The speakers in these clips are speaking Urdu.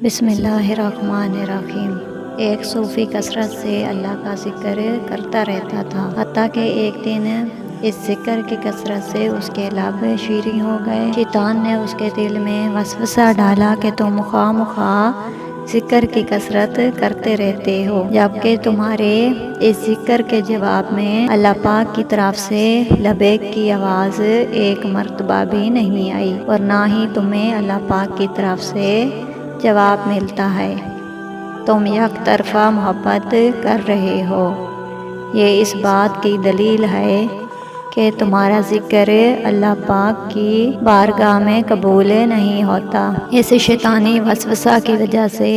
بسم اللہ الرحمن الرحیم۔ ایک صوفی کثرت سے اللہ کا ذکر کرتا رہتا تھا، حتیٰ کہ ایک دن اس ذکر کی کثرت سے اس کے لب شیریں ہو گئے۔ شیطان نے اس کے دل میں وسوسہ ڈالا کہ تم خواہ مخواہ ذکر کی کثرت کرتے رہتے ہو، جبکہ تمہارے اس ذکر کے جواب میں اللہ پاک کی طرف سے لبیک کی آواز ایک مرتبہ بھی نہیں آئی، اور نہ ہی تمہیں اللہ پاک کی طرف سے جواب ملتا ہے۔ تم یک طرفہ محبت کر رہے ہو۔ یہ اس بات کی دلیل ہے کہ تمہارا ذکر اللہ پاک کی بارگاہ میں قبول نہیں ہوتا۔ اس شیطانی وسوسہ کی وجہ سے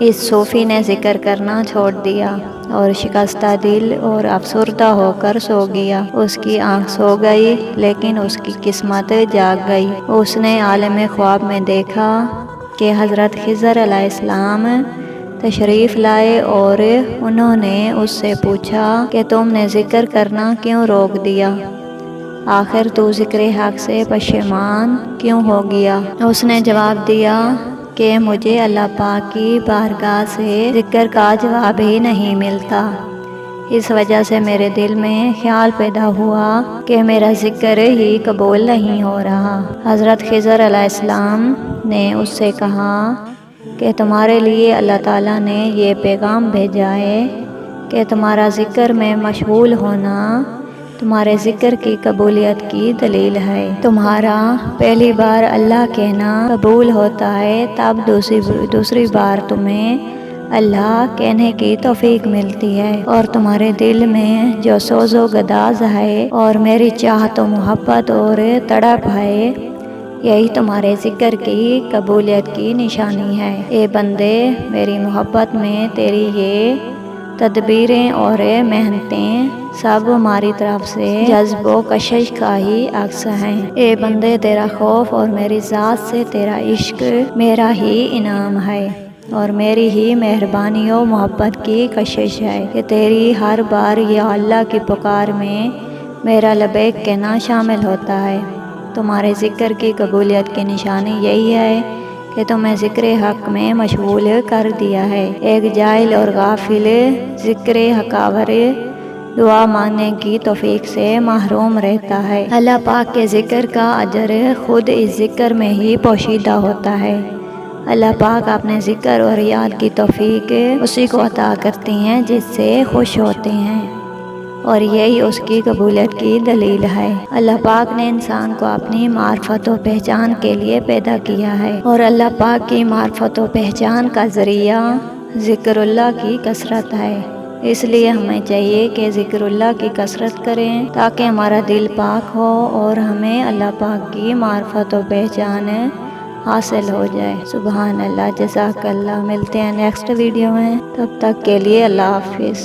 اس صوفی نے ذکر کرنا چھوڑ دیا اور شکستہ دل اور افسردہ ہو کر سو گیا۔ اس کی آنکھ سو گئی لیکن اس کی قسمت جاگ گئی۔ اس نے عالم خواب میں دیکھا کہ حضرت خضر علیہ السلام تشریف لائے اور انہوں نے اس سے پوچھا کہ تم نے ذکر کرنا کیوں روک دیا؟ آخر تو ذکر حق سے پشیمان کیوں ہو گیا؟ اس نے جواب دیا کہ مجھے اللہ پاک کی بارگاہ سے ذکر کا جواب ہی نہیں ملتا۔ اس وجہ سے میرے دل میں خیال پیدا ہوا کہ میرا ذکر ہی قبول نہیں ہو رہا۔ حضرت خضر علیہ السلام نے اس سے کہا کہ تمہارے لیے اللہ تعالیٰ نے یہ پیغام بھیجا ہے کہ تمہارا ذکر میں مشغول ہونا تمہارے ذکر کی قبولیت کی دلیل ہے۔ تمہارا پہلی بار اللہ کہنا قبول ہوتا ہے، تب دوسری بار تمہیں اللہ کہنے کی توفیق ملتی ہے، اور تمہارے دل میں جو سوز و گداز ہے اور میری چاہت و محبت اور تڑپ ہے، یہی تمہارے ذکر کی قبولیت کی نشانی ہے۔ اے بندے، میری محبت میں تیری یہ تدبیریں اور محنتیں سب ہماری طرف سے جذب و کشش کا ہی عکس ہیں۔ اے بندے، تیرا خوف اور میری ذات سے تیرا عشق میرا ہی انعام ہے، اور میری ہی مہربانی و محبت کی کشش ہے کہ تیری ہر بار یا اللہ کی پکار میں میرا لبیک کہنا شامل ہوتا ہے۔ تمہارے ذکر کی قبولیت کی نشانی یہی ہے کہ تمہیں ذکر حق میں مشغول کر دیا ہے۔ ایک جاہل اور غافل ذکر حقاور دعا مانگنے کی توفیق سے محروم رہتا ہے۔ اللہ پاک کے ذکر کا اجر خود اس ذکر میں ہی پوشیدہ ہوتا ہے۔ اللہ پاک اپنے ذکر اور یاد کی توفیق اسی کو عطا کرتی ہیں جس سے خوش ہوتے ہیں، اور یہی اس کی قبولیت کی دلیل ہے۔ اللہ پاک نے انسان کو اپنی معرفت و پہچان کے لیے پیدا کیا ہے، اور اللہ پاک کی معرفت و پہچان کا ذریعہ ذکر اللہ کی کثرت ہے۔ اس لیے ہمیں چاہیے کہ ذکر اللہ کی کثرت کریں تاکہ ہمارا دل پاک ہو اور ہمیں اللہ پاک کی معرفت و پہچان حاصل ہو جائے۔ سبحان اللہ، جزاک اللہ۔ ملتے ہیں نیکسٹ ویڈیو میں، تب تک کے لیے اللہ حافظ۔